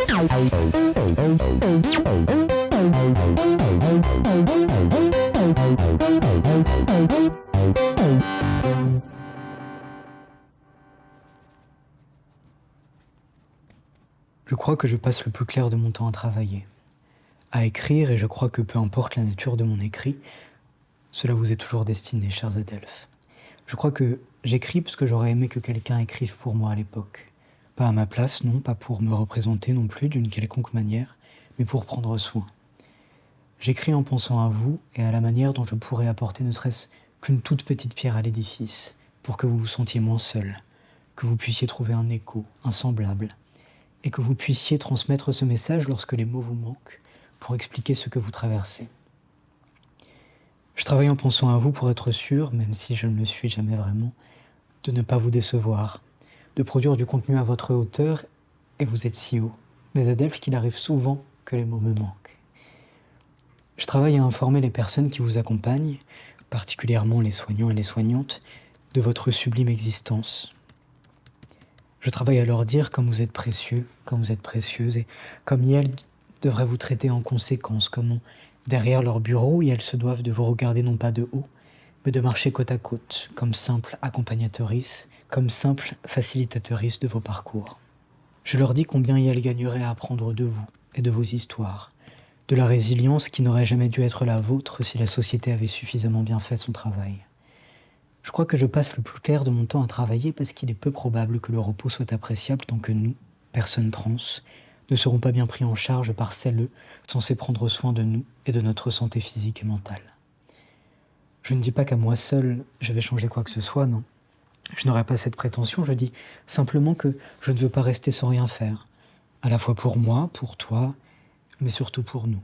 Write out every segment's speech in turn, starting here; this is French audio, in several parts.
Je crois que je passe le plus clair de mon temps à travailler, à écrire, et je crois que peu importe la nature de mon écrit, cela vous est toujours destiné, chers Adelphes. Je crois que j'écris parce que j'aurais aimé que quelqu'un écrive pour moi à l'époque. Pas à ma place, non, pas pour me représenter non plus d'une quelconque manière, mais pour prendre soin. J'écris en pensant à vous et à la manière dont je pourrais apporter ne serait-ce qu'une toute petite pierre à l'édifice, pour que vous vous sentiez moins seul, que vous puissiez trouver un écho, un semblable, et que vous puissiez transmettre ce message lorsque les mots vous manquent, pour expliquer ce que vous traversez. Je travaille en pensant à vous pour être sûr, même si je ne le suis jamais vraiment, de ne pas vous décevoir, de produire du contenu à votre hauteur, et vous êtes si haut, mes Adelphes, qu'il arrive souvent que les mots me manquent. Je travaille à informer les personnes qui vous accompagnent, particulièrement les soignants et les soignantes, de votre sublime existence. Je travaille à leur dire comme vous êtes précieux, comme vous êtes précieuse, et comme elles devraient vous traiter en conséquence, comme derrière leur bureau, elles se doivent de vous regarder non pas de haut, mais de marcher côte à côte, comme simple accompagnatrice, comme simple facilitatrice de vos parcours. Je leur dis combien elles gagneraient à apprendre de vous et de vos histoires, de la résilience qui n'aurait jamais dû être la vôtre si la société avait suffisamment bien fait son travail. Je crois que je passe le plus clair de mon temps à travailler parce qu'il est peu probable que le repos soit appréciable tant que nous, personnes trans, ne seront pas bien pris en charge par celles censées prendre soin de nous et de notre santé physique et mentale. Je ne dis pas qu'à moi seul, je vais changer quoi que ce soit, non. Je n'aurai pas cette prétention, je dis simplement que je ne veux pas rester sans rien faire, à la fois pour moi, pour toi, mais surtout pour nous.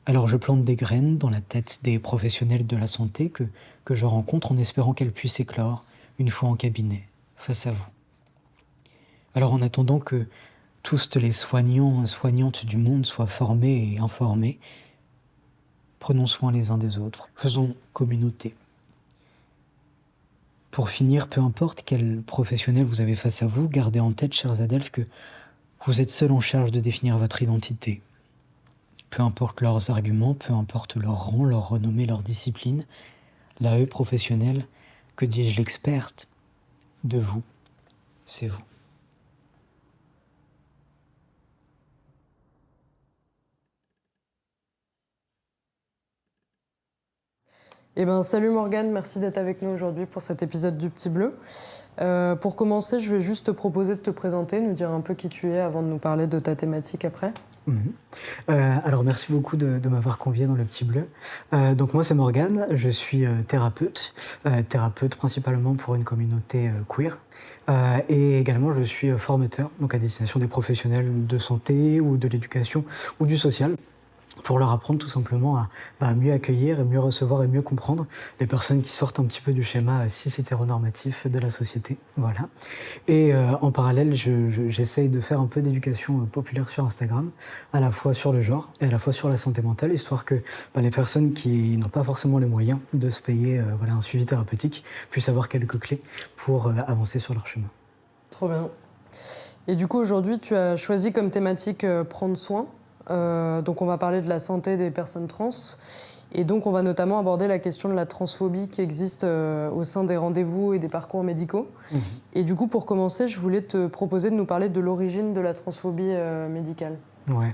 Alors je plante des graines dans la tête des professionnels de la santé que je rencontre en espérant qu'elles puissent éclore une fois en cabinet, face à vous. Alors en attendant que tous les soignants et soignantes du monde soient formés et informés, prenons soin les uns des autres, faisons communauté. Pour finir, peu importe quel professionnel vous avez face à vous, gardez en tête, chers Adelphes, que vous êtes seuls en charge de définir votre identité. Peu importe leurs arguments, peu importe leur rang, leur renommée, leur discipline, l'AE professionnelle, que dis-je, l'experte de vous, c'est vous. Eh ben, salut Morgane, merci d'être avec nous aujourd'hui pour cet épisode du Petit Bleu. Pour commencer, je vais juste te proposer de te présenter, nous dire un peu qui tu es avant de nous parler de ta thématique après. Alors merci beaucoup de m'avoir convié dans le Petit Bleu. Donc moi c'est Morgane, je suis thérapeute principalement pour une communauté queer. Et également je suis formateur, donc à destination des professionnels de santé ou de l'éducation ou du social, pour leur apprendre tout simplement à mieux accueillir et mieux recevoir et mieux comprendre les personnes qui sortent un petit peu du schéma cis-hétéronormatif de la société. Voilà. Et en parallèle, j'essaye de faire un peu d'éducation populaire sur Instagram, à la fois sur le genre et à la fois sur la santé mentale, histoire que les personnes qui n'ont pas forcément les moyens de se payer un suivi thérapeutique puissent avoir quelques clés pour avancer sur leur chemin. Trop bien. Et du coup, aujourd'hui, tu as choisi comme thématique prendre soin. Donc on va parler de la santé des personnes trans et donc on va notamment aborder la question de la transphobie qui existe au sein des rendez-vous et des parcours médicaux. Et du coup, pour commencer, je voulais te proposer de nous parler de l'origine de la transphobie médicale. Ouais.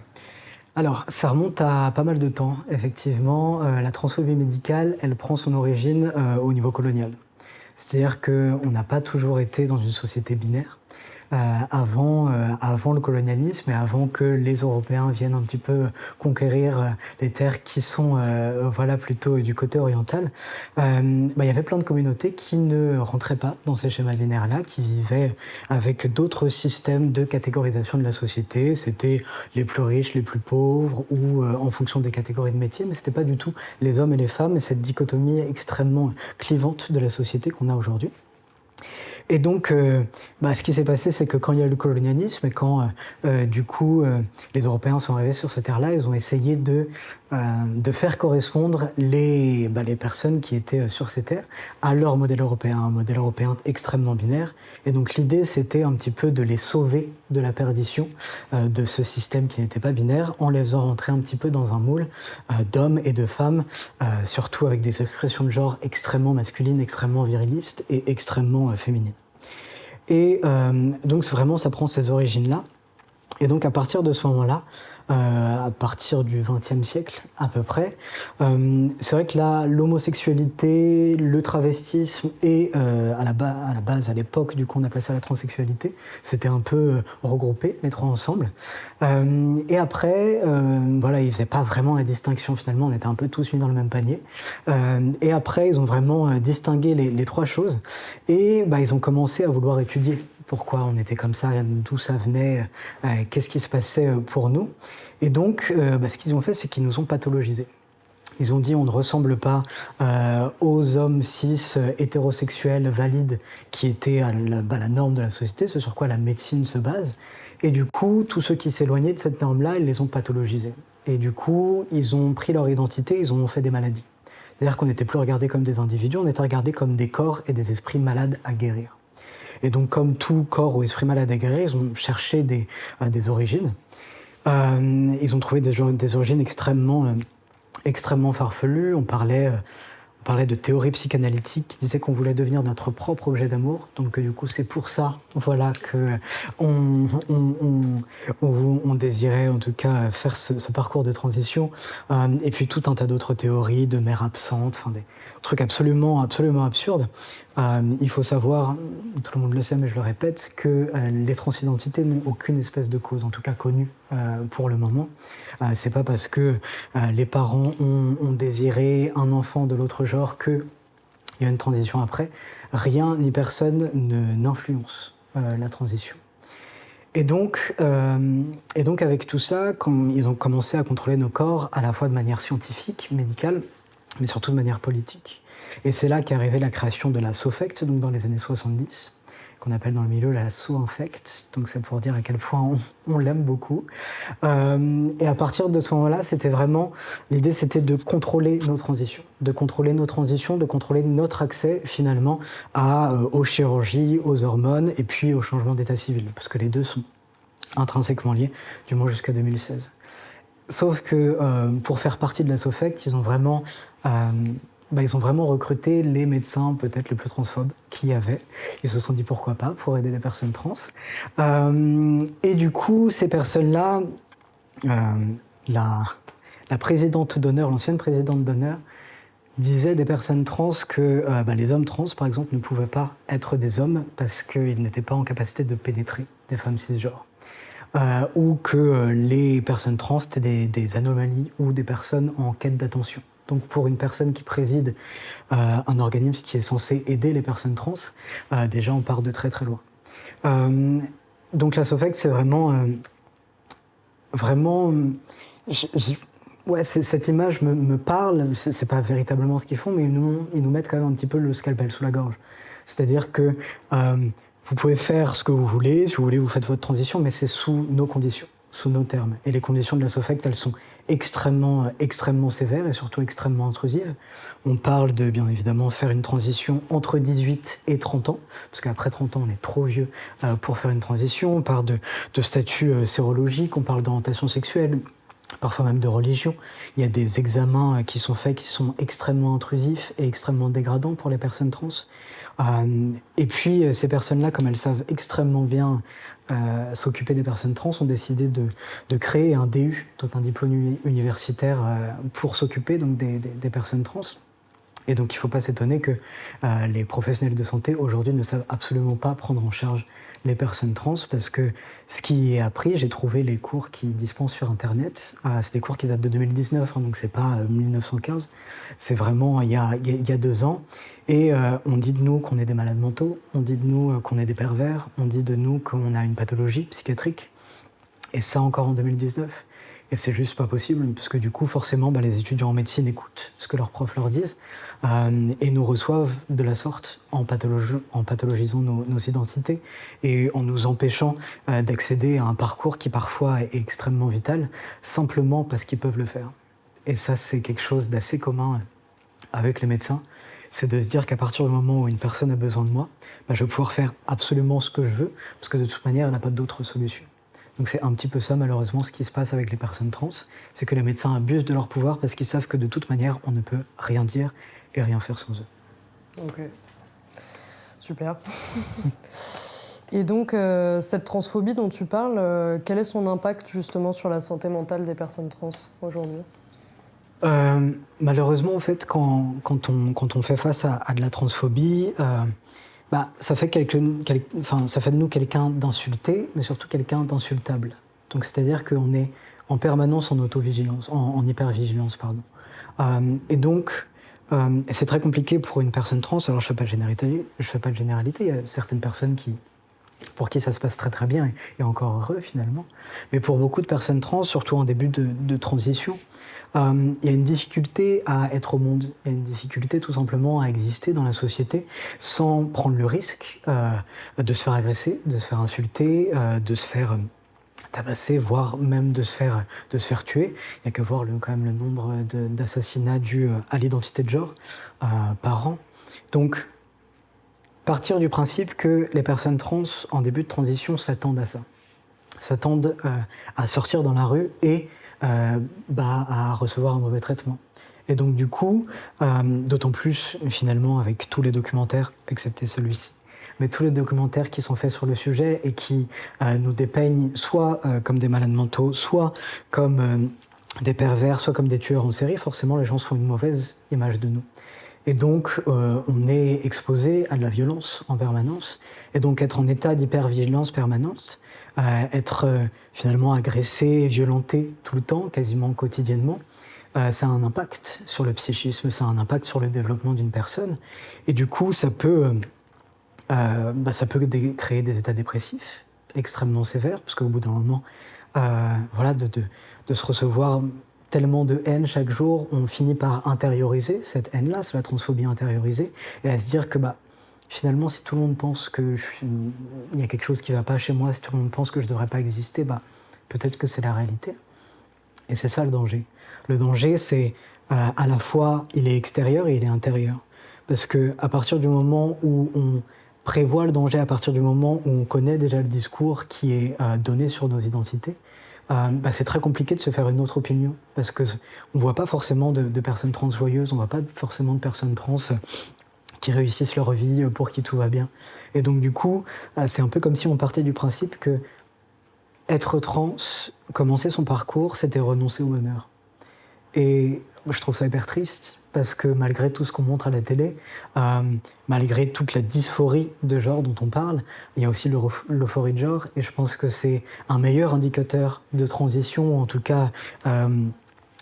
Alors, ça remonte à pas mal de temps, effectivement. La transphobie médicale, elle prend son origine au niveau colonial. C'est-à-dire qu'on n'a pas toujours été dans une société binaire. Avant le colonialisme et avant que les Européens viennent un petit peu conquérir les terres qui sont plutôt du côté oriental, il y avait plein de communautés qui ne rentraient pas dans ces schémas binaires-là, qui vivaient avec d'autres systèmes de catégorisation de la société. C'était les plus riches, les plus pauvres, ou en fonction des catégories de métiers, mais c'était pas du tout les hommes et les femmes, et cette dichotomie extrêmement clivante de la société qu'on a aujourd'hui. Et donc, Ce qui s'est passé, c'est que quand il y a eu le colonialisme et quand, les Européens sont arrivés sur ces terres-là, ils ont essayé de faire correspondre les personnes qui étaient sur ces terres à leur modèle européen, un modèle européen extrêmement binaire. Et donc l'idée, c'était un petit peu de les sauver de la perdition de ce système qui n'était pas binaire, en les faisant rentrer un petit peu dans un moule d'hommes et de femmes, surtout avec des expressions de genre extrêmement masculines, extrêmement virilistes et extrêmement féminines. Et donc vraiment, ça prend ces origines-là. Et donc à partir de ce moment-là, à partir du XXe siècle à peu près, c'est vrai que là, l'homosexualité, le travestisme et à la base, à l'époque, du coup on appelait ça la transsexualité, c'était un peu regroupé, les trois ensemble. Et après, ils faisaient pas vraiment la distinction finalement, on était un peu tous mis dans le même panier. Et après, ils ont vraiment distingué les trois choses et ils ont commencé à vouloir étudier pourquoi on était comme ça, d'où ça venait, qu'est-ce qui se passait pour nous. Et donc, ce qu'ils ont fait, c'est qu'ils nous ont pathologisés. Ils ont dit on ne ressemble pas aux hommes cis hétérosexuels valides qui étaient à la norme de la société, ce sur quoi la médecine se base. Et du coup, tous ceux qui s'éloignaient de cette norme-là, ils les ont pathologisés. Et du coup, ils ont pris leur identité, ils en ont fait des maladies. C'est-à-dire qu'on n'était plus regardés comme des individus, on était regardés comme des corps et des esprits malades à guérir. Et donc, comme tout corps ou esprit malade à guérir, ils ont cherché des origines. Ils ont trouvé des origines extrêmement farfelues. On parlait de théorie psychanalytique qui disait qu'on voulait devenir notre propre objet d'amour. Donc, du coup, c'est pour ça, que on désirait, en tout cas, faire ce parcours de transition. Et puis, tout un tas d'autres théories de mère absente, des trucs absolument absurdes. Il faut savoir, tout le monde le sait, mais je le répète, que les transidentités n'ont aucune espèce de cause, en tout cas connue pour le moment. C'est pas parce que les parents ont désiré un enfant de l'autre genre qu'il y a une transition après. Rien ni personne n'influence la transition. Et donc, avec tout ça, quand ils ont commencé à contrôler nos corps, à la fois de manière scientifique, médicale, mais surtout de manière politique. Et c'est là qu'est arrivée la création de la SOFECT, donc dans les années 70, qu'on appelle dans le milieu la SO-infect. Donc c'est pour dire à quel point on l'aime beaucoup. Et à partir de ce moment-là, l'idée c'était de contrôler nos transitions, de contrôler notre accès finalement aux chirurgies, aux hormones et puis au changement d'état civil, parce que les deux sont intrinsèquement liés, du moins jusqu'à 2016. Sauf que pour faire partie de la SOFECT, ils ont vraiment recruté les médecins peut-être les plus transphobes qu'il y avait. Ils se sont dit pourquoi pas, pour aider des personnes trans. Et du coup, ces personnes-là, la présidente d'honneur, l'ancienne présidente d'honneur, disait des personnes trans que les hommes trans, par exemple, ne pouvaient pas être des hommes parce qu'ils n'étaient pas en capacité de pénétrer des femmes cisgenres. Ou que les personnes trans étaient des anomalies ou des personnes en quête d'attention. Donc pour une personne qui préside un organisme qui est censé aider les personnes trans, déjà on part de très très loin. Donc la SOFECT, c'est cette image me parle, c'est pas véritablement ce qu'ils font, mais ils nous mettent quand même un petit peu le scalpel sous la gorge. C'est-à-dire que vous pouvez faire ce que vous voulez, si vous voulez vous faites votre transition, mais c'est sous nos conditions, sous nos termes. Et les conditions de la SOFECT, elles sont extrêmement sévères et surtout extrêmement intrusives. On parle de, bien évidemment, faire une transition entre 18 et 30 ans, parce qu'après 30 ans, on est trop vieux pour faire une transition. On parle de statut sérologique, on parle d'orientation sexuelle, parfois même de religion. Il y a des examens qui sont faits qui sont extrêmement intrusifs et extrêmement dégradants pour les personnes trans. Et puis, ces personnes-là, comme elles savent extrêmement bien s'occuper des personnes trans, ont décidé de créer un DU, donc un diplôme universitaire pour s'occuper donc des personnes trans. Et donc, il ne faut pas s'étonner que les professionnels de santé, aujourd'hui, ne savent absolument pas prendre en charge les personnes trans, parce que ce qui est appris, j'ai trouvé les cours qu'ils dispensent sur Internet, c'est des cours qui datent de 2019, donc c'est pas 1915, c'est vraiment il y a 2 ans. Et on dit de nous qu'on est des malades mentaux, on dit de nous qu'on est des pervers, on dit de nous qu'on a une pathologie psychiatrique, et ça encore en 2019. Et c'est juste pas possible, parce que du coup, forcément, les étudiants en médecine écoutent ce que leurs profs leur disent et nous reçoivent de la sorte en pathologisant nos identités et en nous empêchant d'accéder à un parcours qui parfois est extrêmement vital, simplement parce qu'ils peuvent le faire. Et ça, c'est quelque chose d'assez commun avec les médecins, c'est de se dire qu'à partir du moment où une personne a besoin de moi, je vais pouvoir faire absolument ce que je veux, parce que de toute manière, elle n'a pas d'autre solution. Donc c'est un petit peu ça, malheureusement, ce qui se passe avec les personnes trans, c'est que les médecins abusent de leur pouvoir parce qu'ils savent que de toute manière, on ne peut rien dire et rien faire sans eux. Ok, super. Et donc, cette transphobie dont tu parles, quel est son impact justement sur la santé mentale des personnes trans aujourd'hui ? Malheureusement, en fait, quand on fait face à de la transphobie, ça fait ça fait de nous quelqu'un d'insulté, mais surtout quelqu'un d'insultable. Donc, c'est-à-dire qu'on est en permanence en autovigilance, en hypervigilance, pardon. Et donc, c'est très compliqué pour une personne trans. Alors, je fais pas de généralité. Il y a certaines personnes pour qui ça se passe très très bien et encore heureux finalement. Mais pour beaucoup de personnes trans, surtout en début de transition, il y a une difficulté à être au monde, il y a une difficulté tout simplement à exister dans la société sans prendre le risque de se faire agresser, de se faire insulter, de se faire tabasser, voire même de se faire tuer. Il n'y a qu'à voir quand même le nombre d'assassinats dus à l'identité de genre par an. Donc, partir du principe que les personnes trans en début de transition s'attendent à ça, s'attendent à sortir dans la rue et à recevoir un mauvais traitement. Et donc du coup, d'autant plus finalement avec tous les documentaires, excepté celui-ci, mais tous les documentaires qui sont faits sur le sujet et qui nous dépeignent soit comme des malades mentaux, soit comme des pervers, soit comme des tueurs en série, forcément les gens se font une mauvaise image de nous. Et donc, on est exposé à de la violence en permanence. Et donc, être en état d'hypervigilance permanente, être finalement agressé, violenté tout le temps, quasiment quotidiennement, ça a un impact sur le psychisme, ça a un impact sur le développement d'une personne. Et du coup, ça peut créer des états dépressifs extrêmement sévères, parce qu'au bout d'un moment, de se recevoir tellement de haine chaque jour, on finit par intérioriser cette haine-là, c'est la transphobie intériorisée, et à se dire que finalement, si tout le monde pense qu'il y a quelque chose qui ne va pas chez moi, si tout le monde pense que je ne devrais pas exister, peut-être que c'est la réalité. Et c'est ça le danger. Le danger, c'est à la fois, il est extérieur et il est intérieur. Parce qu'à partir du moment où on prévoit le danger, à partir du moment où on connaît déjà le discours qui est donné sur nos identités, c'est très compliqué de se faire une autre opinion, parce qu'on ne voit pas forcément de personnes trans joyeuses, on ne voit pas forcément de personnes trans qui réussissent leur vie, pour qui tout va bien. Et donc du coup, c'est un peu comme si on partait du principe que être trans, commencer son parcours, c'était renoncer au bonheur. Et je trouve ça hyper triste, parce que malgré tout ce qu'on montre à la télé, malgré toute la dysphorie de genre dont on parle, il y a aussi l'euphorie de genre, et je pense que c'est un meilleur indicateur de transition, ou en tout cas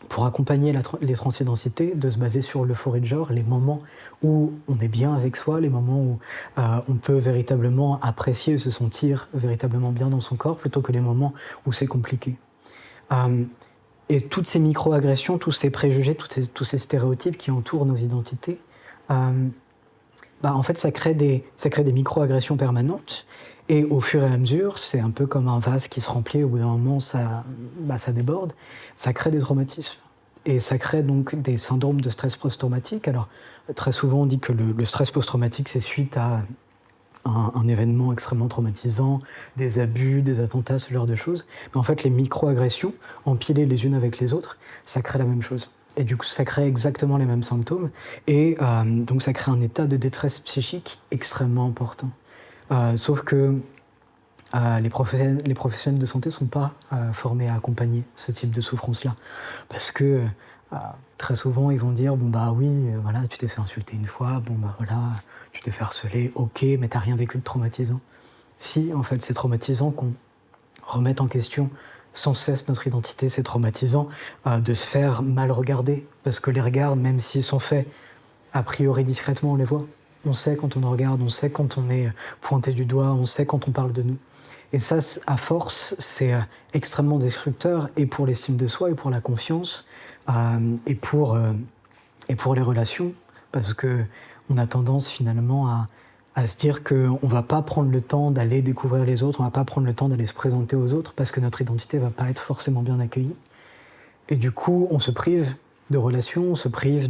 pour accompagner les transidentités, de se baser sur l'euphorie de genre, les moments où on est bien avec soi, les moments où on peut véritablement apprécier et se sentir véritablement bien dans son corps, plutôt que les moments où c'est compliqué. Et toutes ces micro-agressions, tous ces préjugés, tous ces stéréotypes qui entourent nos identités, en fait, ça crée des micro-agressions permanentes. Et au fur et à mesure, c'est un peu comme un vase qui se remplit, au bout d'un moment, ça déborde. Ça crée des traumatismes. Et ça crée donc des syndromes de stress post-traumatique. Alors, très souvent, on dit que le stress post-traumatique, c'est suite à un événement extrêmement traumatisant, des abus, des attentats, ce genre de choses. Mais en fait, les micro-agressions, empilées les unes avec les autres, ça crée la même chose. Et du coup, ça crée exactement les mêmes symptômes. Et donc, ça crée un état de détresse psychique extrêmement important. Sauf que les professionnels de santé ne sont pas formés à accompagner ce type de souffrance-là. Parce que très souvent, ils vont dire voilà, tu t'es fait insulter une fois, voilà, tu t'es fait harceler, ok, mais t'as rien vécu de traumatisant. Si, en fait, c'est traumatisant qu'on remette en question sans cesse notre identité, c'est traumatisant de se faire mal regarder, parce que les regards, même s'ils sont faits a priori discrètement, on les voit. On sait quand on nous regarde, on sait quand on est pointé du doigt, on sait quand on parle de nous. Et ça, à force, c'est extrêmement destructeur, et pour l'estime de soi, et pour la confiance, et pour les relations, parce qu'on a tendance finalement à se dire qu'on ne va pas prendre le temps d'aller découvrir les autres, on ne va pas prendre le temps d'aller se présenter aux autres, parce que notre identité ne va pas être forcément bien accueillie. Et du coup, on se prive de relations, on se prive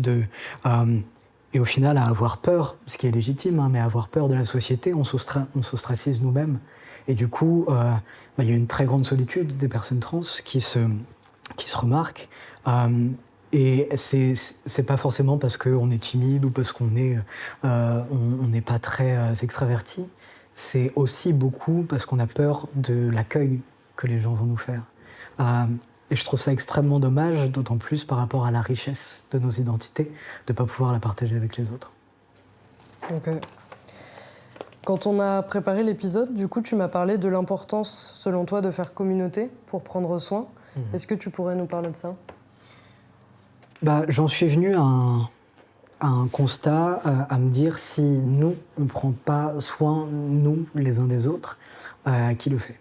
et au final, à avoir peur, ce qui est légitime, hein, mais à avoir peur de la société, on s'ostracise nous-mêmes. Et du coup, y a une très grande solitude des personnes trans qui se remarquent. Et c'est pas forcément parce qu'on est timide ou parce qu'on n'est pas très extraverti. C'est aussi beaucoup parce qu'on a peur de l'accueil que les gens vont nous faire. Et je trouve ça extrêmement dommage, d'autant plus par rapport à la richesse de nos identités, de ne pas pouvoir la partager avec les autres. Ok. Quand on a préparé l'épisode, du coup, tu m'as parlé de l'importance, selon toi, de faire communauté pour prendre soin. Est-ce que tu pourrais nous parler de ça ? J'en suis venu à un constat, à me dire si nous, on ne prend pas soin, nous, les uns des autres, qui le fait ?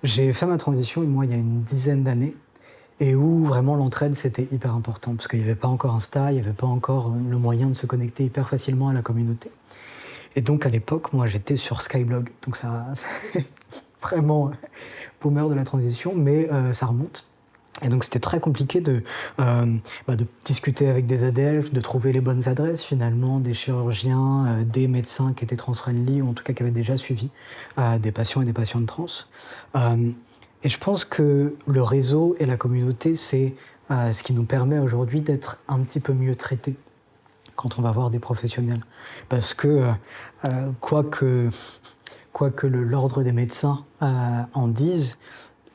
J'ai fait ma transition, moi, il y a une dizaine d'années, et où vraiment l'entraide, c'était hyper important, parce qu'il n'y avait pas encore Insta, il n'y avait pas encore le moyen de se connecter hyper facilement à la communauté. Et donc, à l'époque, moi, j'étais sur Skyblog, donc ça, c'est vraiment boomer de la transition, mais ça remonte. Et donc c'était très compliqué de discuter avec des ADL, de trouver les bonnes adresses finalement, des chirurgiens, des médecins qui étaient trans-friendly, ou en tout cas qui avaient déjà suivi des patients et des patientes trans. Et je pense que le réseau et la communauté, c'est ce qui nous permet aujourd'hui d'être un petit peu mieux traités quand on va voir des professionnels. Parce que quoi que l'ordre des médecins en dise,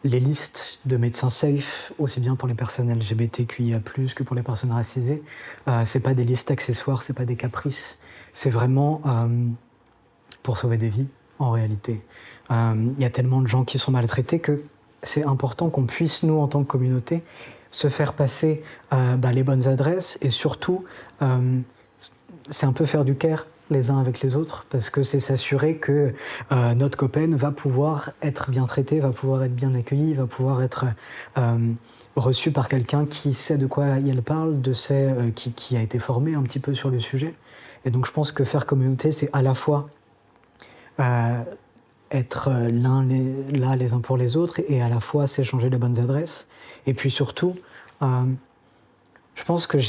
les listes de médecins safe, aussi bien pour les personnes LGBTQIA+, que pour les personnes racisées, c'est pas des listes accessoires, c'est pas des caprices, c'est vraiment pour sauver des vies, en réalité. Il y a tellement de gens qui sont maltraités que c'est important qu'on puisse, nous, en tant que communauté, se faire passer les bonnes adresses, et surtout, c'est un peu faire du care les uns avec les autres, parce que c'est s'assurer que notre copaine va pouvoir être bien traitée, va pouvoir être bien accueillie, va pouvoir être reçue par quelqu'un qui sait de quoi elle parle, qui a été formé un petit peu sur le sujet. Et donc je pense que faire communauté, c'est à la fois être là les uns pour les autres, et à la fois s'échanger les bonnes adresses. Et puis surtout, je pense que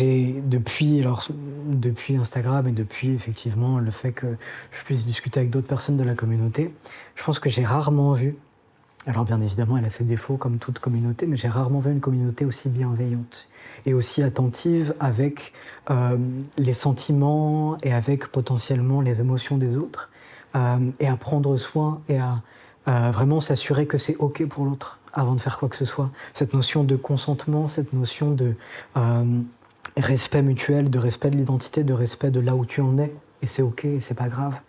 depuis Instagram et depuis effectivement le fait que je puisse discuter avec d'autres personnes de la communauté, je pense que j'ai rarement vu, alors bien évidemment elle a ses défauts comme toute communauté, mais j'ai rarement vu une communauté aussi bienveillante et aussi attentive avec les sentiments et avec potentiellement les émotions des autres, et à prendre soin et à vraiment s'assurer que c'est OK pour l'autre avant de faire quoi que ce soit. Cette notion de consentement, cette notion de respect mutuel, de respect de l'identité, de respect de là où tu en es, et c'est OK, et c'est pas grave.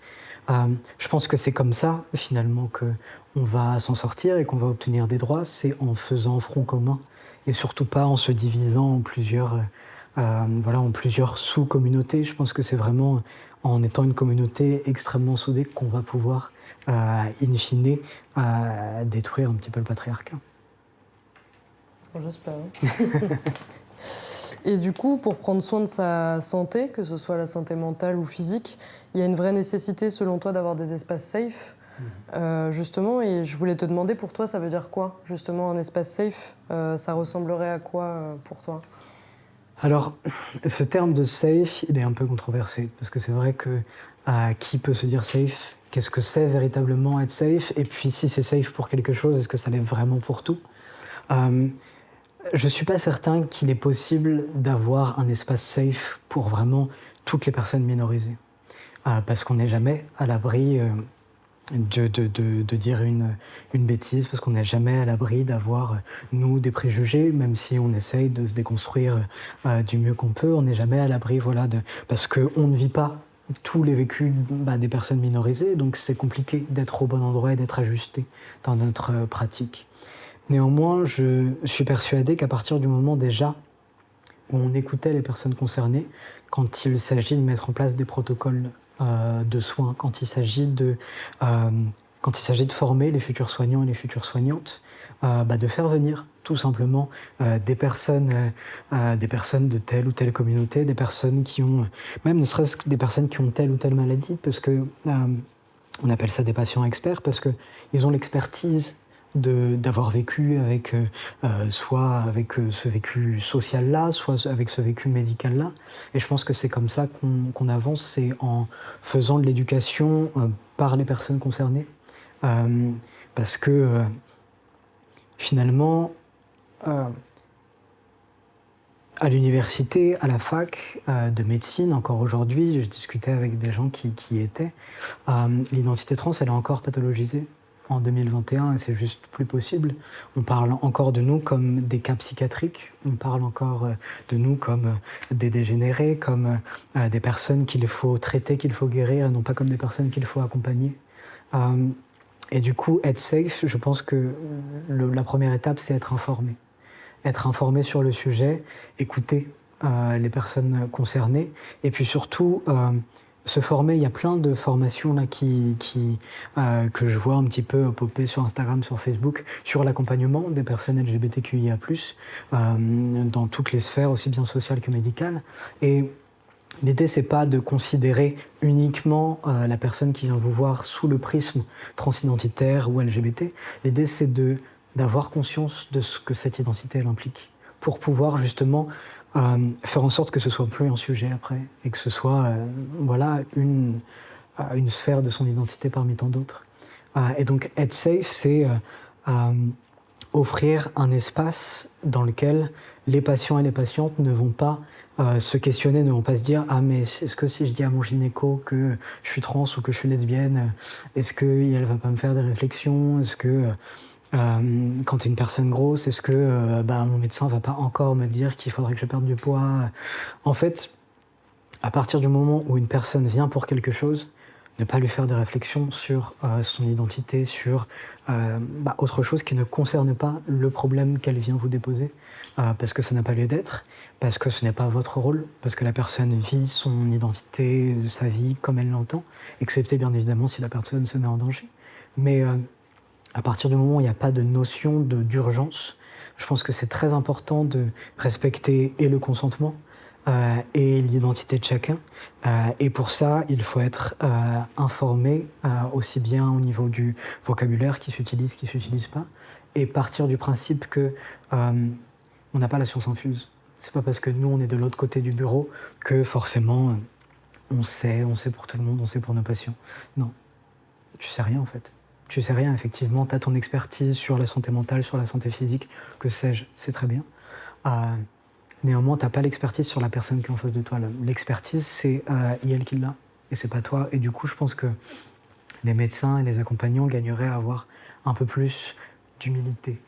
Je pense que c'est comme ça, finalement, qu'on va s'en sortir et qu'on va obtenir des droits, c'est en faisant front commun, et surtout pas en se divisant en plusieurs sous-communautés. Je pense que c'est vraiment en étant une communauté extrêmement soudée qu'on va pouvoir in fine, détruire un petit peu le patriarcat. J'espère. Et du coup, pour prendre soin de sa santé, que ce soit la santé mentale ou physique, il y a une vraie nécessité, selon toi, d'avoir des espaces safe, justement. Et je voulais te demander, pour toi, ça veut dire quoi, justement, un espace safe ? Ça ressemblerait à quoi pour toi ? Alors, ce terme de safe, il est un peu controversé, parce que c'est vrai que qui peut se dire safe ? Qu'est-ce que c'est véritablement être safe ? Et puis, si c'est safe pour quelque chose, est-ce que ça l'est vraiment pour tout ? Je ne suis pas certain qu'il est possible d'avoir un espace safe pour vraiment toutes les personnes minorisées. Parce qu'on n'est jamais à l'abri de dire une bêtise, parce qu'on n'est jamais à l'abri d'avoir, nous, des préjugés, même si on essaye de se déconstruire du mieux qu'on peut, on n'est jamais à l'abri, parce qu'on ne vit pas tous les vécus des personnes minorisées, donc c'est compliqué d'être au bon endroit et d'être ajusté dans notre pratique. Néanmoins, je suis persuadé qu'à partir du moment déjà où on écoutait les personnes concernées, quand il s'agit de mettre en place des protocoles de soins, quand il s'agit de former les futurs soignants et les futures soignantes, de faire venir tout simplement des personnes de telle ou telle communauté, des personnes qui ont, même ne serait-ce que des personnes qui ont telle ou telle maladie, parce que on appelle ça des patients experts, parce qu'ils ont l'expertise d'avoir vécu avec soit avec ce vécu social-là, soit avec ce vécu médical-là. Et je pense que c'est comme ça qu'on avance, c'est en faisant de l'éducation par les personnes concernées. Parce que finalement, à l'université, à la fac de médecine, encore aujourd'hui, je discutais avec des gens qui y étaient, l'identité trans, elle est encore pathologisée en 2021 et c'est juste plus possible. On parle encore de nous comme des cas psychiatriques, on parle encore de nous comme des dégénérés, comme des personnes qu'il faut traiter, qu'il faut guérir, et non pas comme des personnes qu'il faut accompagner. Et du coup, être safe, je pense que la première étape, c'est être informé. Être informé sur le sujet, écouter les personnes concernées, et puis surtout se former. Il y a plein de formations là, que je vois un petit peu popper sur Instagram, sur Facebook, sur l'accompagnement des personnes LGBTQIA+, dans toutes les sphères, aussi bien sociales que médicales. Et l'idée, c'est pas de considérer uniquement la personne qui vient vous voir sous le prisme transidentitaire ou LGBT. L'idée, c'est d'avoir conscience de ce que cette identité elle implique, pour pouvoir justement faire en sorte que ce soit plus un sujet après, et que ce soit une sphère de son identité parmi tant d'autres. Et donc être safe, c'est offrir un espace dans lequel les patients et les patientes ne vont pas se questionner, ne vont pas se dire « Ah mais est-ce que si je dis à mon gynéco que je suis trans ou que je suis lesbienne, est-ce qu'elle va pas me faire des réflexions ? Est-ce que quand tu es une personne grosse, est-ce que mon médecin va pas encore me dire qu'il faudrait que je perde du poids ?» En fait, à partir du moment où une personne vient pour quelque chose, ne pas lui faire de réflexions sur son identité, sur autre chose qui ne concerne pas le problème qu'elle vient vous déposer, parce que ça n'a pas lieu d'être, parce que ce n'est pas votre rôle, parce que la personne vit son identité, sa vie comme elle l'entend, excepté bien évidemment si la personne se met en danger. Mais à partir du moment où il n'y a pas de notion d'urgence, je pense que c'est très important de respecter et le consentement et l'identité de chacun. Et pour ça, il faut être informé aussi bien au niveau du vocabulaire qui s'utilise, qui ne s'utilise pas, et partir du principe que on n'a pas la science infuse. C'est pas parce que nous, on est de l'autre côté du bureau que forcément on sait pour tout le monde, on sait pour nos patients. Non, tu sais rien en fait. Tu sais rien, effectivement, tu as ton expertise sur la santé mentale, sur la santé physique, que sais-je, c'est très bien. Néanmoins, tu n'as pas l'expertise sur la personne qui est en face de toi. L'expertise, c'est elle qui l'a, et c'est pas toi. Et du coup, je pense que les médecins et les accompagnants gagneraient à avoir un peu plus d'humilité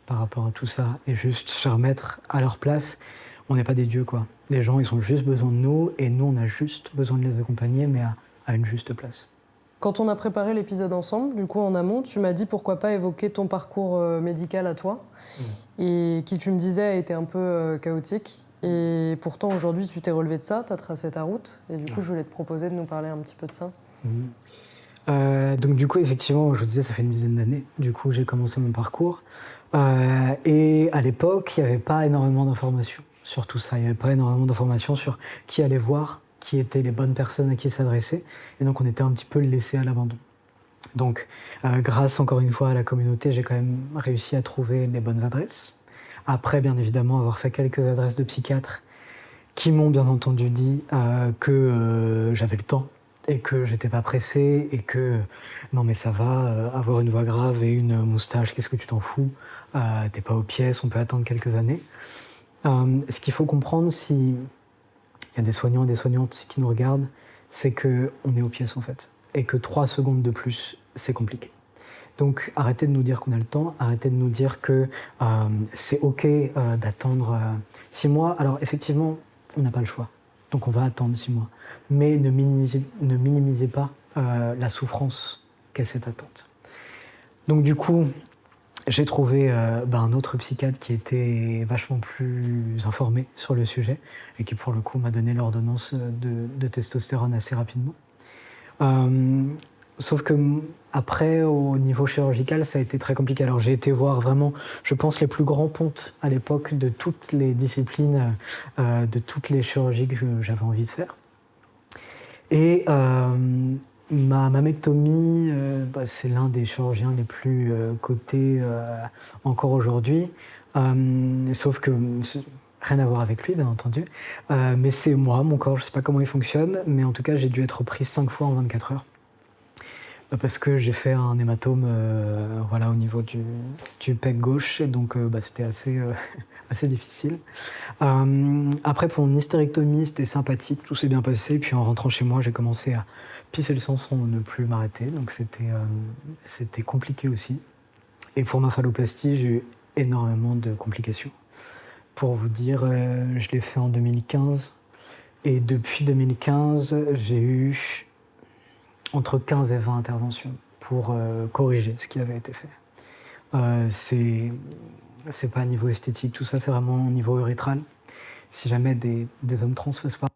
par rapport à tout ça, et juste se remettre à leur place. On n'est pas des dieux, quoi. Les gens, ils ont juste besoin de nous, et nous, on a juste besoin de les accompagner, mais à une juste place. Quand on a préparé l'épisode ensemble, du coup en amont, tu m'as dit pourquoi pas évoquer ton parcours médical à toi, et qui, tu me disais, a été un peu chaotique. Et pourtant, aujourd'hui, tu t'es relevé de ça, tu as tracé ta route, et du coup, je voulais te proposer de nous parler un petit peu de ça. Donc du coup, effectivement, je vous disais, ça fait une dizaine d'années. Du coup, j'ai commencé mon parcours. Et à l'époque, il n'y avait pas énormément d'informations sur tout ça. Il n'y avait pas énormément d'informations sur qui allait voir, qui étaient les bonnes personnes à qui s'adresser. Et donc, on était un petit peu laissés à l'abandon. Donc, grâce encore une fois à la communauté, j'ai quand même réussi à trouver les bonnes adresses. Après, bien évidemment, avoir fait quelques adresses de psychiatres qui m'ont bien entendu dit que j'avais le temps et que j'étais pas pressé et que non mais ça va, avoir une voix grave et une moustache, qu'est-ce que tu t'en fous, t'es pas aux pièces, on peut attendre quelques années. Ce qu'il faut comprendre, s'il y a des soignants et des soignantes qui nous regardent, c'est qu'on est aux pièces en fait, et que 3 secondes de plus, c'est compliqué. Donc arrêtez de nous dire qu'on a le temps, arrêtez de nous dire que c'est OK d'attendre 6 mois. Alors effectivement, on n'a pas le choix, donc on va attendre 6 mois. Mais ne minimisez pas la souffrance qu'est cette attente. Donc du coup, j'ai trouvé un autre psychiatre qui était vachement plus informé sur le sujet et qui pour le coup m'a donné l'ordonnance de testostérone assez rapidement. Sauf que après, au niveau chirurgical, ça a été très compliqué. Alors j'ai été voir vraiment, je pense, les plus grands pontes à l'époque de toutes les disciplines, de toutes les chirurgies que j'avais envie de faire. Et ma mammectomie, c'est l'un des chirurgiens les plus cotés encore aujourd'hui. Sauf que rien à voir avec lui, bien entendu. Mais c'est moi, mon corps, je ne sais pas comment il fonctionne, mais en tout cas, j'ai dû être pris 5 fois en 24 heures. Parce que j'ai fait un hématome au niveau du pec gauche, et donc c'était assez, assez difficile. Après, pour mon hystérectomie, c'était sympathique, tout s'est bien passé. Puis en rentrant chez moi, j'ai commencé à pisser le sang sans ne plus m'arrêter, donc c'était compliqué aussi. Et pour ma phalloplastie, j'ai eu énormément de complications. Pour vous dire, je l'ai fait en 2015, et depuis 2015, j'ai eu entre 15 et 20 interventions pour corriger ce qui avait été fait. C'est pas à niveau esthétique, tout ça, c'est vraiment au niveau urétral. Si jamais des hommes trans fassent pas,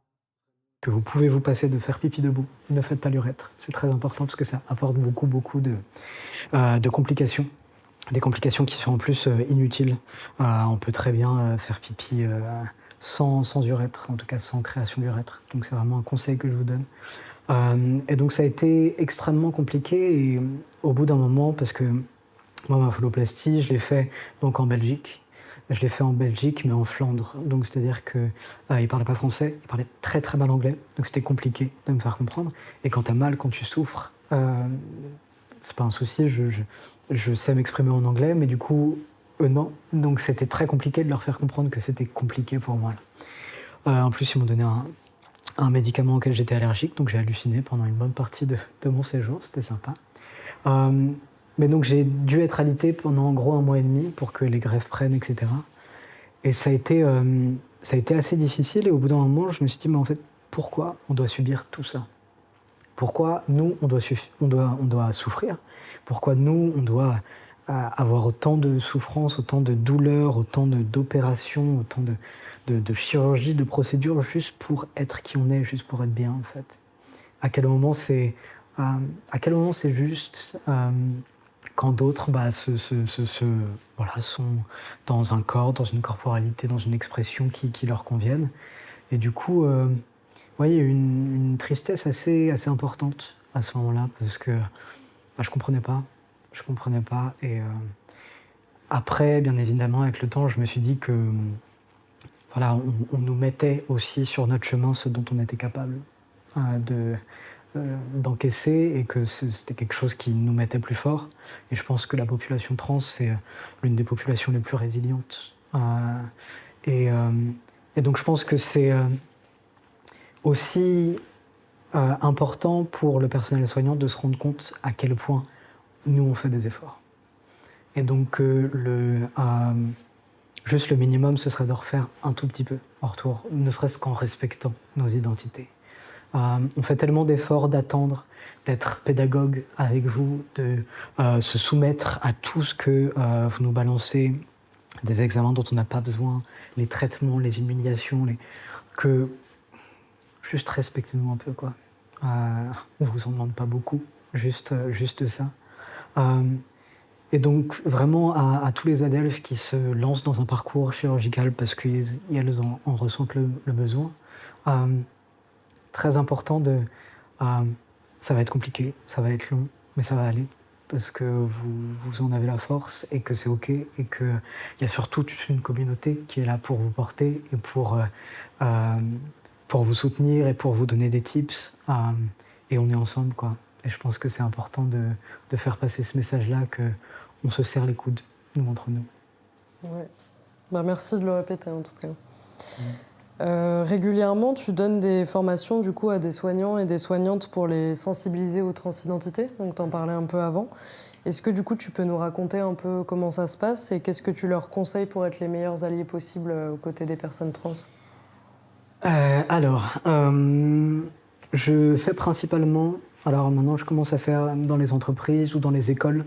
que vous pouvez vous passer de faire pipi debout, ne faites pas l'urètre. C'est très important parce que ça apporte beaucoup de complications. Des complications qui sont en plus inutiles. On peut très bien faire pipi sans urètre, en tout cas sans création d'urètre. Donc c'est vraiment un conseil que je vous donne. Et donc ça a été extrêmement compliqué, et au bout d'un moment, parce que moi, ma phalloplastie, je l'ai fait donc en Belgique. Je l'ai fait en Belgique, mais en Flandre. Donc c'est-à-dire qu'il ne parlait pas français, il parlait très très mal anglais, donc c'était compliqué de me faire comprendre. Et quand t'as mal, quand tu souffres, c'est pas un souci, je sais m'exprimer en anglais, mais du coup, eux non. Donc c'était très compliqué de leur faire comprendre que c'était compliqué pour moi. En plus, ils m'ont donné un médicament auquel j'étais allergique, donc j'ai halluciné pendant une bonne partie de mon séjour, c'était sympa. Mais donc j'ai dû être alité pendant en gros 1 mois et demi pour que les greffes prennent, etc. Et ça a été assez difficile, et au bout d'un moment, je me suis dit, mais en fait, pourquoi on doit subir tout ça ? Pourquoi nous, on doit souffrir ? Pourquoi nous, on doit avoir autant de souffrances, autant de douleurs, autant d'opérations, autant de chirurgie, de procédures, juste pour être qui on est, juste pour être bien, en fait. À quel moment c'est juste quand d'autres sont dans un corps, dans une corporalité, dans une expression qui leur convienne. Et du coup, il y a eu une tristesse assez importante à ce moment-là, parce que je comprenais pas. Et après, bien évidemment, avec le temps, je me suis dit que on nous mettait aussi sur notre chemin ce dont on était capable d'encaisser, et que c'était quelque chose qui nous mettait plus fort. Et je pense que la population trans, c'est l'une des populations les plus résilientes. Et donc je pense que c'est aussi important pour le personnel soignant de se rendre compte à quel point nous, on fait des efforts. Et donc juste le minimum, ce serait de refaire un tout petit peu en retour, ne serait-ce qu'en respectant nos identités. On fait tellement d'efforts d'attendre, d'être pédagogue avec vous, de se soumettre à tout ce que vous nous balancez, des examens dont on n'a pas besoin, les traitements, les humiliations, que juste respectez-nous un peu, quoi. On vous en demande pas beaucoup, juste ça. Et donc vraiment à tous les adelphes qui se lancent dans un parcours chirurgical parce qu'elles en ressentent le besoin, très important ça va être compliqué, ça va être long, mais ça va aller, parce que vous en avez la force, et que c'est OK, et qu'il y a surtout toute une communauté qui est là pour vous porter et pour vous soutenir et pour vous donner des tips, et on est ensemble, quoi. Et je pense que c'est important de faire passer ce message-là, qu'on se serre les coudes, nous entre nous. Ouais. Merci de le répéter, en tout cas. Régulièrement, tu donnes des formations du coup à des soignants et des soignantes pour les sensibiliser aux transidentités, donc t'en parlais un peu avant. Est-ce que du coup tu peux nous raconter un peu comment ça se passe et qu'est-ce que tu leur conseilles pour être les meilleurs alliés possibles aux côtés des personnes trans ? Je fais principalement, alors maintenant je commence à faire dans les entreprises ou dans les écoles,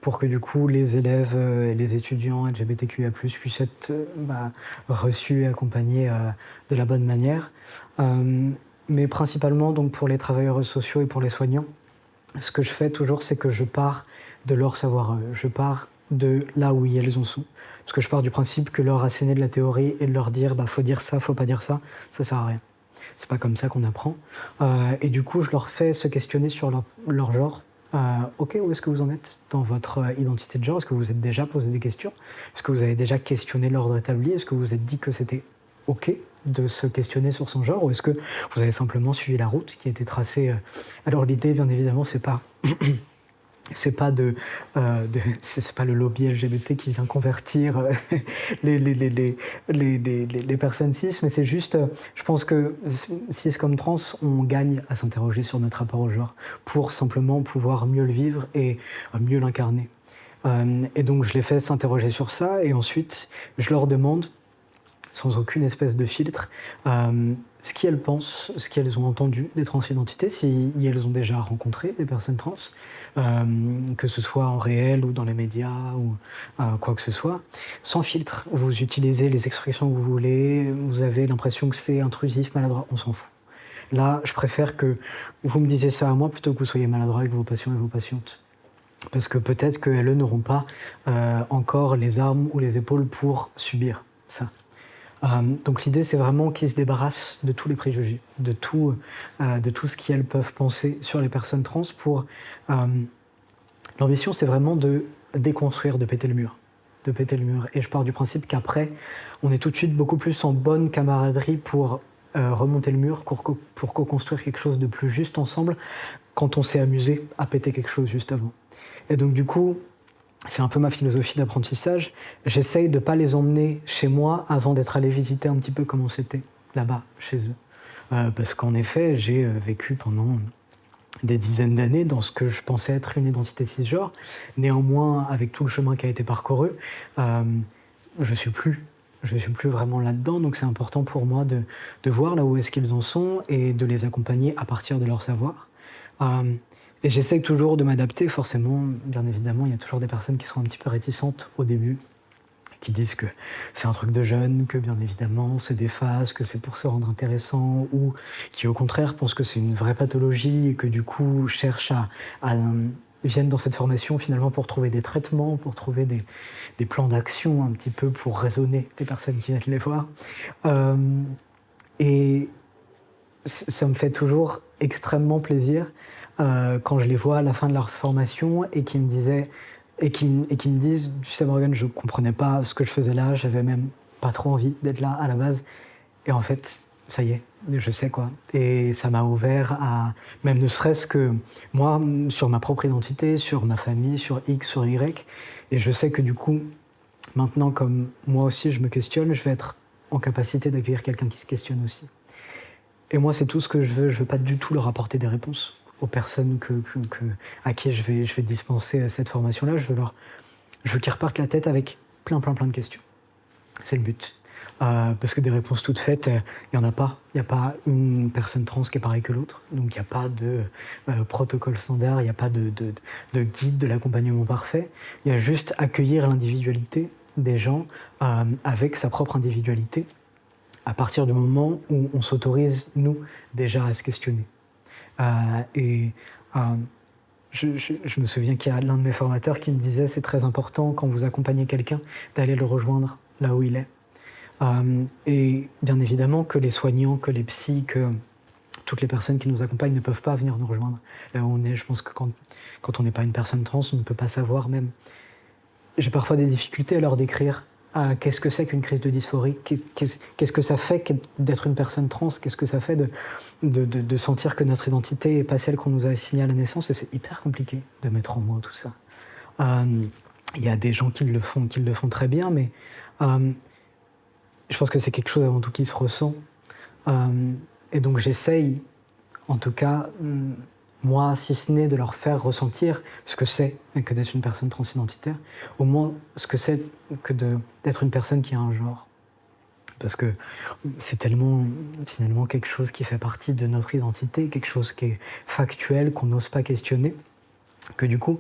pour que du coup les élèves et les étudiants LGBTQIA+, puissent être reçus et accompagnés de la bonne manière. mais principalement donc, pour les travailleurs sociaux et pour les soignants, ce que je fais toujours, c'est que je pars de leur savoir, je pars de là où elles en sont. Parce que je pars du principe que leur asséner de la théorie et de leur dire faut dire ça, faut pas dire ça sert à rien. C'est pas comme ça qu'on apprend. Et du coup, je leur fais se questionner sur leur genre. Ok, où est-ce que vous en êtes dans votre identité de genre? Est-ce que vous vous êtes déjà posé des questions? Est-ce que vous avez déjà questionné l'ordre établi? Est-ce que vous vous êtes dit que c'était ok de se questionner sur son genre? Ou est-ce que vous avez simplement suivi la route qui a été tracée? Alors l'idée, bien évidemment, c'est pas... c'est pas c'est pas le lobby LGBT qui vient convertir les personnes cis, mais c'est juste, je pense que cis comme trans, on gagne à s'interroger sur notre rapport au genre pour simplement pouvoir mieux le vivre et mieux l'incarner. Et donc je les fais s'interroger sur ça et ensuite je leur demande, sans aucune espèce de filtre, ce qu'elles pensent, ce qu'elles ont entendu des transidentités, si elles ont déjà rencontré des personnes trans, que ce soit en réel ou dans les médias ou quoi que ce soit, sans filtre. Vous utilisez les expressions que vous voulez, vous avez l'impression que c'est intrusif, maladroit, on s'en fout. Là, je préfère que vous me disiez ça à moi plutôt que vous soyez maladroit avec vos patients et vos patientes. Parce que peut-être qu'elles n'auront pas encore les armes ou les épaules pour subir ça. Donc l'idée, c'est vraiment qu'ils se débarrassent de tous les préjugés, de tout ce qu'elles peuvent penser sur les personnes trans. L'ambition, c'est vraiment de déconstruire, de péter le mur. Et je pars du principe qu'après, on est tout de suite beaucoup plus en bonne camaraderie pour remonter le mur, pour co-construire quelque chose de plus juste ensemble, quand on s'est amusé à péter quelque chose juste avant. Et donc du coup, c'est un peu ma philosophie d'apprentissage. J'essaye de ne pas les emmener chez moi avant d'être allé visiter un petit peu comment c'était là-bas, chez eux. Parce qu'en effet, j'ai vécu pendant des dizaines d'années dans ce que je pensais être une identité cisgenre. Néanmoins, avec tout le chemin qui a été parcouru, je suis plus vraiment là-dedans. Donc c'est important pour moi de voir là où est-ce qu'ils en sont et de les accompagner à partir de leur savoir. Et j'essaie toujours de m'adapter, forcément, bien évidemment, il y a toujours des personnes qui sont un petit peu réticentes au début, qui disent que c'est un truc de jeune, que bien évidemment c'est des phases, que c'est pour se rendre intéressant, ou qui au contraire pensent que c'est une vraie pathologie et que du coup cherchent viennent dans cette formation finalement pour trouver des traitements, pour trouver des plans d'action un petit peu pour raisonner les personnes qui viennent les voir. Et ça me fait toujours extrêmement plaisir quand je les vois à la fin de leur formation et qui me disaient et qui me disent, tu sais Morgan, je comprenais pas ce que je faisais là, j'avais même pas trop envie d'être là à la base, et en fait ça y est, je sais quoi. Et ça m'a ouvert à, même ne serait-ce que moi, sur ma propre identité, sur ma famille, sur X, sur Y, et je sais que du coup maintenant, comme moi aussi je me questionne, je vais être en capacité d'accueillir quelqu'un qui se questionne aussi. Et moi c'est tout ce que je veux pas du tout leur apporter des réponses aux personnes à qui je vais dispenser cette formation-là. Je veux qu'ils repartent la tête avec plein de questions. C'est le but. Parce que des réponses toutes faites, il n'y en a pas. Il n'y a pas une personne trans qui est pareille que l'autre. Donc il n'y a pas de protocole standard, il n'y a pas de guide de l'accompagnement parfait. Il y a juste accueillir l'individualité des gens avec sa propre individualité à partir du moment où on s'autorise, nous, déjà à se questionner. Je me souviens qu'il y a l'un de mes formateurs qui me disait c'est très important quand vous accompagnez quelqu'un d'aller le rejoindre là où il est. Et bien évidemment que les soignants, que les psys, que toutes les personnes qui nous accompagnent ne peuvent pas venir nous rejoindre là où on est. Je pense que quand on n'est pas une personne trans, on ne peut pas savoir même. J'ai parfois des difficultés à leur décrire qu'est-ce que c'est qu'une crise de dysphorie, qu'est-ce que ça fait d'être une personne trans, qu'est-ce que ça fait de sentir que notre identité n'est pas celle qu'on nous a assignée à la naissance, et c'est hyper compliqué de mettre en mots tout ça. Il y a des gens qui le font très bien, mais je pense que c'est quelque chose avant tout qui se ressent. Et donc j'essaye, en tout cas, moi, si ce n'est de leur faire ressentir ce que c'est que d'être une personne transidentitaire, au moins ce que c'est que d'être une personne qui a un genre. Parce que c'est tellement, finalement, quelque chose qui fait partie de notre identité, quelque chose qui est factuel, qu'on n'ose pas questionner, que du coup,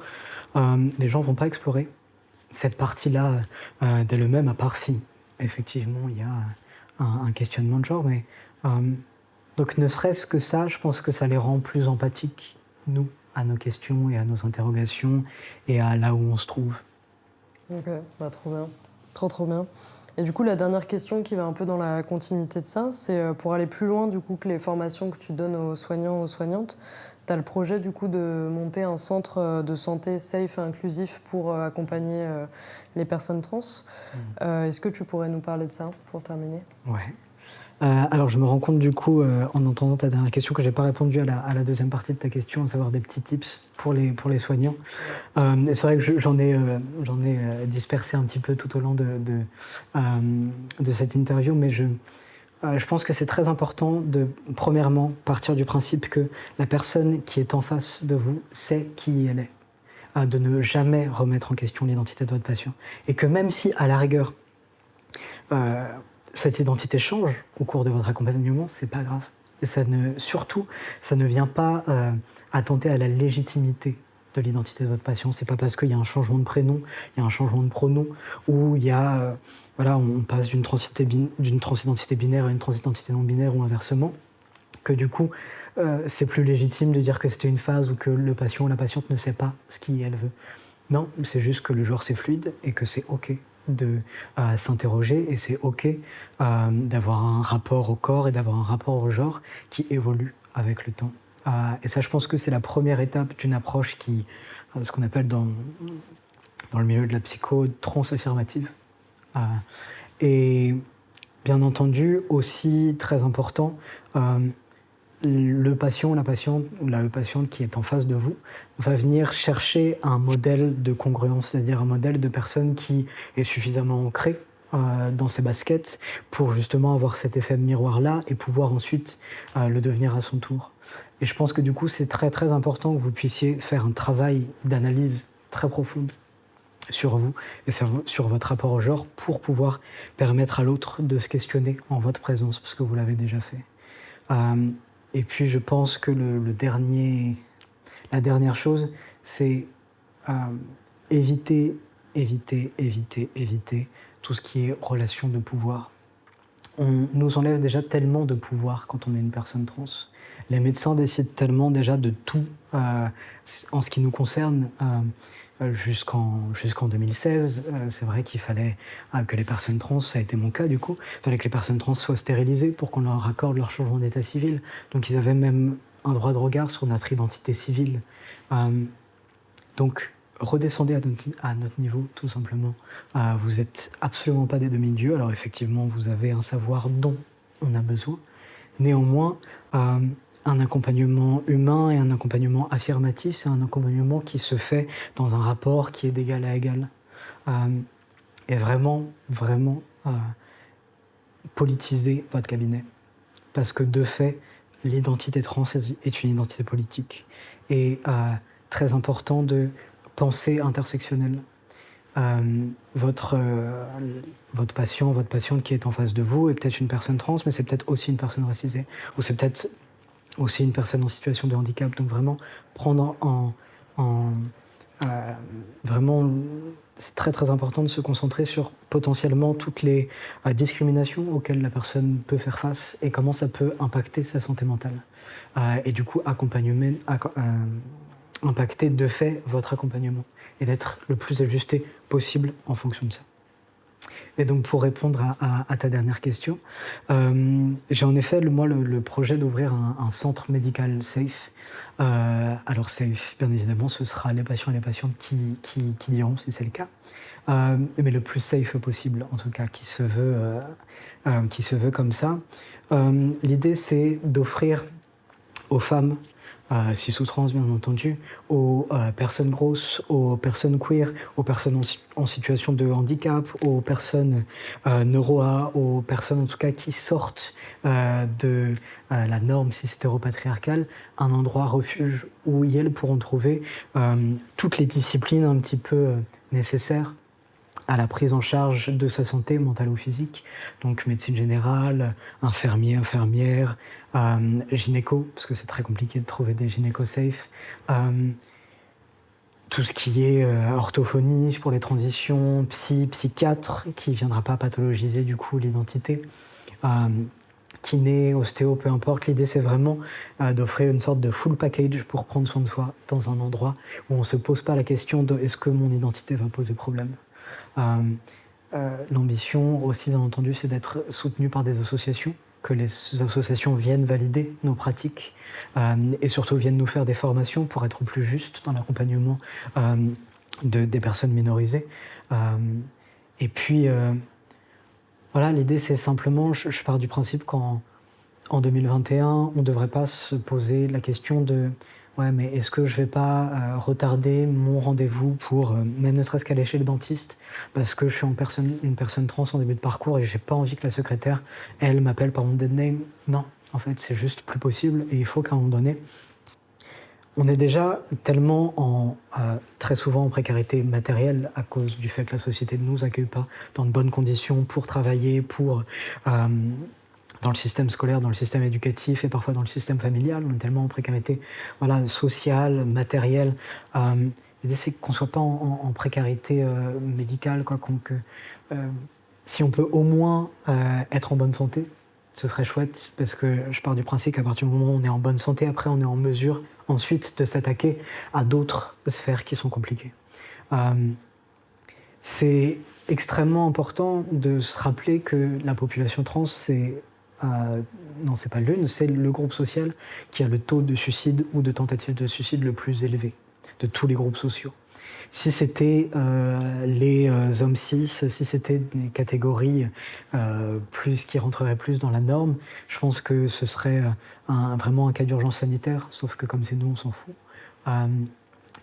les gens ne vont pas explorer cette partie-là d'elle-même, à part si, effectivement, il y a un questionnement de genre, mais Donc ne serait-ce que ça, je pense que ça les rend plus empathiques, nous, à nos questions et à nos interrogations et à là où on se trouve. Ok, bah, trop bien. Trop bien. Et du coup, la dernière question qui va un peu dans la continuité de ça, c'est pour aller plus loin du coup que les formations que tu donnes aux soignants, aux soignantes, tu as le projet du coup de monter un centre de santé safe et inclusif pour accompagner les personnes trans. Est-ce que tu pourrais nous parler de ça pour terminer? Ouais. Alors je me rends compte du coup, en entendant ta dernière question, que j'ai pas répondu à la deuxième partie de ta question, à savoir des petits tips pour les soignants. Et c'est vrai que j'en ai dispersé un petit peu tout au long de cette interview, mais je pense que c'est très important de, premièrement, partir du principe que la personne qui est en face de vous sait qui elle est. De ne jamais remettre en question l'identité de votre patient. Et que même si, à la rigueur, cette identité change au cours de votre accompagnement, c'est pas grave. Et surtout, ça ne vient pas attenter à la légitimité de l'identité de votre patient. C'est pas parce qu'il y a un changement de prénom, il y a un changement de pronom, ou il y a, on passe d'une transidentité binaire à une transidentité non binaire ou inversement, que du coup, c'est plus légitime de dire que c'était une phase ou que le patient ou la patiente ne sait pas ce qu'elle veut. Non, c'est juste que le genre c'est fluide et que c'est ok de s'interroger et c'est ok d'avoir un rapport au corps et d'avoir un rapport au genre qui évolue avec le temps. Et ça, je pense que c'est la première étape d'une approche qui, ce qu'on appelle dans le milieu de la psycho, transaffirmative. Et bien entendu, aussi très important, le patient, la patiente ou la patiente qui est en face de vous va venir chercher un modèle de congruence, c'est-à-dire un modèle de personne qui est suffisamment ancré dans ses baskets pour justement avoir cet effet miroir-là et pouvoir ensuite le devenir à son tour. Et je pense que du coup, c'est très très important que vous puissiez faire un travail d'analyse très profonde sur vous et sur votre rapport au genre pour pouvoir permettre à l'autre de se questionner en votre présence, parce que vous l'avez déjà fait. Et puis je pense que la dernière chose, c'est éviter tout ce qui est relation de pouvoir. On nous enlève déjà tellement de pouvoir quand on est une personne trans. Les médecins décident tellement déjà de tout en ce qui nous concerne. Jusqu'en 2016, c'est vrai qu'il fallait que les personnes trans, ça a été mon cas du coup, il fallait que les personnes trans soient stérilisées pour qu'on leur accorde leur changement d'état civil. Donc ils avaient même un droit de regard sur notre identité civile. Donc redescendez à notre niveau, tout simplement. Vous n'êtes absolument pas des demi-dieux, alors effectivement vous avez un savoir dont on a besoin. Néanmoins, un accompagnement humain et un accompagnement affirmatif, c'est un accompagnement qui se fait dans un rapport qui est d'égal à égal. Et vraiment politiser votre cabinet. Parce que de fait, l'identité trans est une identité politique. Et très important de penser intersectionnelle. Votre patient, votre patiente qui est en face de vous est peut-être une personne trans, mais c'est peut-être aussi une personne racisée. Ou c'est peut-être aussi une personne en situation de handicap. Donc vraiment prendre vraiment, c'est très très important de se concentrer sur potentiellement toutes les discriminations auxquelles la personne peut faire face et comment ça peut impacter sa santé mentale. Et du coup, impacter de fait votre accompagnement et d'être le plus ajusté possible en fonction de ça. Et donc pour répondre à ta dernière question, j'ai en effet le projet d'ouvrir un centre médical safe. Alors safe, bien évidemment, ce sera les patients et les patientes qui diront si c'est le cas, mais le plus safe possible, en tout cas, qui se veut comme ça. L'idée, c'est d'offrir aux femmes cis ou trans, bien entendu, aux personnes grosses, aux personnes queer, aux personnes en situation de handicap, aux personnes neuro-A, aux personnes en tout cas qui sortent de la norme cis-hétéropatriarcale, un endroit refuge où elles pourront trouver toutes les disciplines un petit peu nécessaires à la prise en charge de sa santé mentale ou physique, donc médecine générale, infirmier, infirmière, gynéco, parce que c'est très compliqué de trouver des gynécos safe, tout ce qui est orthophonie pour les transitions, psychiatre, qui ne viendra pas pathologiser du coup l'identité, kiné, ostéo, peu importe. L'idée, c'est vraiment d'offrir une sorte de full package pour prendre soin de soi dans un endroit où on ne se pose pas la question de est-ce que mon identité va poser problème. L'ambition aussi, bien entendu, c'est d'être soutenu par des associations, que les associations viennent valider nos pratiques et surtout viennent nous faire des formations pour être plus justes dans l'accompagnement des personnes minorisées. Et puis, voilà, l'idée, c'est simplement, je pars du principe qu'en 2021, on ne devrait pas se poser la question de ouais, mais est-ce que je ne vais pas retarder mon rendez-vous pour, même ne serait-ce qu'aller chez le dentiste, parce que je suis une personne trans en début de parcours et j'ai pas envie que la secrétaire, elle, m'appelle par mon dead name. Non, en fait, c'est juste plus possible et il faut qu'à un moment donné, on est déjà tellement très souvent en précarité matérielle à cause du fait que la société ne nous accueille pas dans de bonnes conditions pour travailler, dans le système scolaire, dans le système éducatif et parfois dans le système familial. On est tellement en précarité sociale, matérielle. L'idée, c'est qu'on ne soit pas en précarité médicale, quoi, si on peut au moins être en bonne santé, ce serait chouette, parce que je pars du principe qu'à partir du moment où on est en bonne santé, après on est en mesure ensuite de s'attaquer à d'autres sphères qui sont compliquées. C'est extrêmement important de se rappeler que la population trans, c'est pas l'une, c'est le groupe social qui a le taux de suicide ou de tentative de suicide le plus élevé de tous les groupes sociaux. Si c'était les hommes cis, si c'était des catégories qui rentreraient plus dans la norme, je pense que ce serait vraiment un cas d'urgence sanitaire, sauf que comme c'est nous, on s'en fout.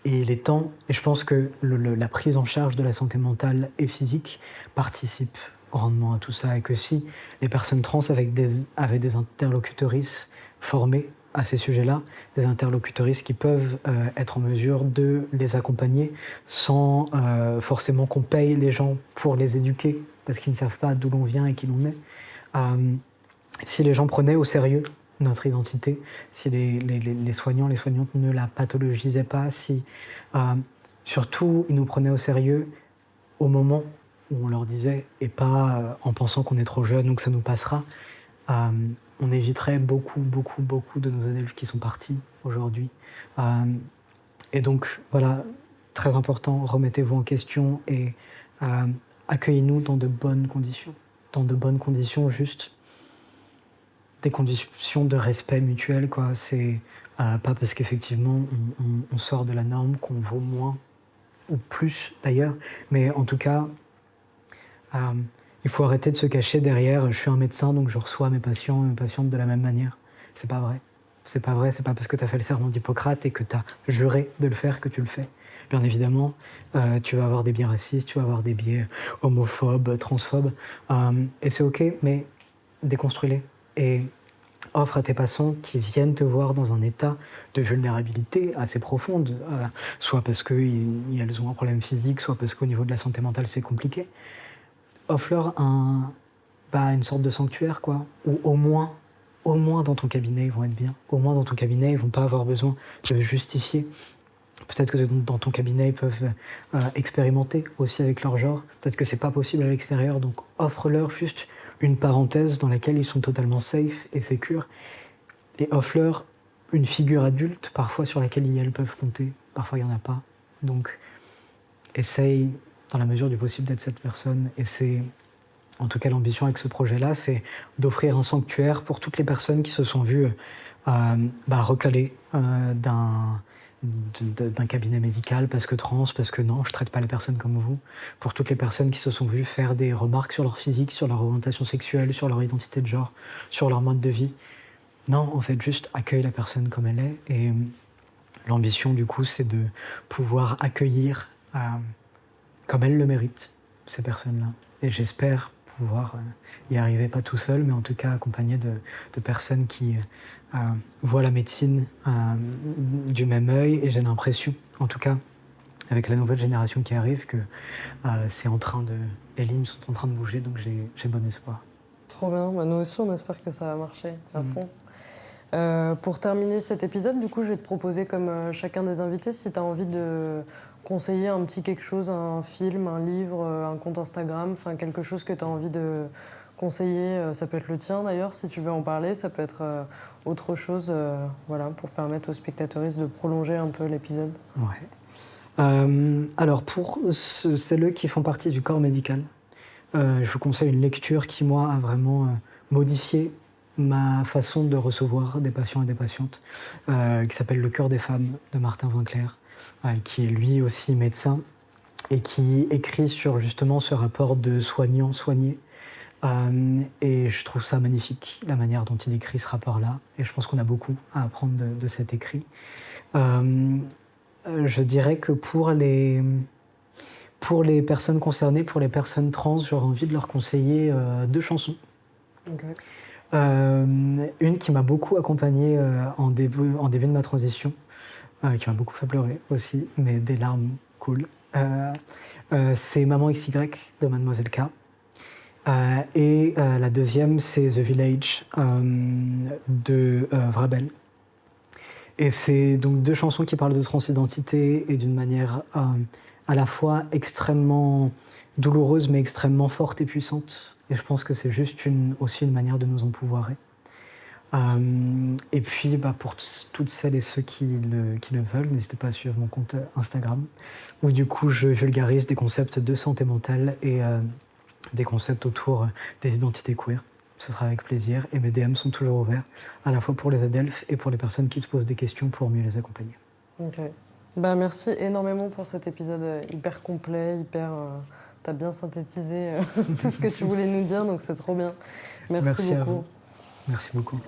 Et il est temps, et je pense que la prise en charge de la santé mentale et physique participe grandement à tout ça, et que si les personnes trans avaient des interlocutrices formées à ces sujets-là, des interlocutrices qui peuvent être en mesure de les accompagner sans forcément qu'on paye les gens pour les éduquer, parce qu'ils ne savent pas d'où l'on vient et qui l'on est. Si les gens prenaient au sérieux notre identité, si les soignants, les soignantes ne la pathologisaient pas, si surtout ils nous prenaient au sérieux au moment où on leur disait, et pas en pensant qu'on est trop jeune ou que ça nous passera, on éviterait beaucoup de nos adultes qui sont partis aujourd'hui. Et donc, voilà, très important, remettez-vous en question et accueillez-nous dans de bonnes conditions. Dans de bonnes conditions, juste des conditions de respect mutuel, quoi. C'est pas parce qu'effectivement on sort de la norme qu'on vaut moins, ou plus d'ailleurs, mais en tout cas, il faut arrêter de se cacher derrière « je suis un médecin, donc je reçois mes patients et mes patientes de la même manière ». C'est pas vrai. C'est pas vrai, c'est pas parce que tu as fait le serment d'Hippocrate et que tu as juré de le faire que tu le fais. Bien évidemment, tu vas avoir des biais racistes, tu vas avoir des biais homophobes, transphobes, et c'est ok, mais déconstruis-les. Et offre à tes patients qui viennent te voir dans un état de vulnérabilité assez profonde, soit parce qu'elles ont un problème physique, soit parce qu'au niveau de la santé mentale c'est compliqué. Offre-leur une sorte de sanctuaire, quoi, où au moins dans ton cabinet ils vont être bien, au moins dans ton cabinet ils vont pas avoir besoin de justifier. Peut-être que dans ton cabinet ils peuvent expérimenter aussi avec leur genre, peut-être que c'est pas possible à l'extérieur, donc offre-leur juste une parenthèse dans laquelle ils sont totalement safe et secure, et offre-leur une figure adulte parfois sur laquelle elles peuvent compter, parfois il n'y en a pas, donc essaye dans la mesure du possible d'être cette personne. Et c'est en tout cas l'ambition avec ce projet-là, c'est d'offrir un sanctuaire pour toutes les personnes qui se sont vues recalées d'un cabinet médical parce que trans, parce que non, je ne traite pas les personnes comme vous, pour toutes les personnes qui se sont vues faire des remarques sur leur physique, sur leur orientation sexuelle, sur leur identité de genre, sur leur mode de vie. Non, en fait, juste accueille la personne comme elle est. Et l'ambition, du coup, c'est de pouvoir accueillir comme elle le mérite, ces personnes-là. Et j'espère pouvoir y arriver, pas tout seul, mais en tout cas accompagné de personnes qui voient la médecine du même œil. Et j'ai l'impression, en tout cas, avec la nouvelle génération qui arrive, que les lignes sont en train de bouger, donc j'ai bon espoir. Trop bien, nous aussi on espère que ça va marcher à fond. Pour terminer cet épisode, du coup, je vais te proposer, comme chacun des invités, si tu as envie de conseiller un petit quelque chose, un film, un livre, un compte Instagram, enfin quelque chose que tu as envie conseiller, ça peut être le tien d'ailleurs, si tu veux en parler, ça peut être autre chose, voilà, pour permettre aux spectateuristes de prolonger un peu l'épisode. Ouais. Alors, pour celles qui font partie du corps médical, je vous conseille une lecture qui, moi, a vraiment modifié ma façon de recevoir des patients et des patientes, qui s'appelle Le cœur des femmes de Martin Winkler, qui est lui aussi médecin et qui écrit sur justement ce rapport de soignant-soigné. Et je trouve ça magnifique, la manière dont il écrit ce rapport-là. Et je pense qu'on a beaucoup à apprendre de cet écrit. Je dirais que pour les personnes concernées, pour les personnes trans, j'aurais envie de leur conseiller 2 chansons. Okay. Une qui m'a beaucoup accompagnée en début de ma transition, qui m'a beaucoup fait pleurer aussi, mais des larmes cool. C'est Maman XY de Mademoiselle K. Et la deuxième, c'est The Village de Vrabel. Et c'est donc 2 chansons qui parlent de transidentité et d'une manière à la fois extrêmement douloureuse mais extrêmement forte et puissante. Et je pense que c'est juste aussi une manière de nous empouvoirer. Et puis pour toutes celles et ceux qui le veulent, n'hésitez pas à suivre mon compte Instagram, où du coup je vulgarise des concepts de santé mentale et des concepts autour des identités queer. Ce sera avec plaisir et mes DM sont toujours ouverts, à la fois pour les adelphes et pour les personnes qui se posent des questions pour mieux les accompagner. Ok. Merci énormément pour cet épisode hyper complet, t'as bien synthétisé tout ce que tu voulais nous dire, donc c'est trop bien. Merci beaucoup. À vous. Merci beaucoup.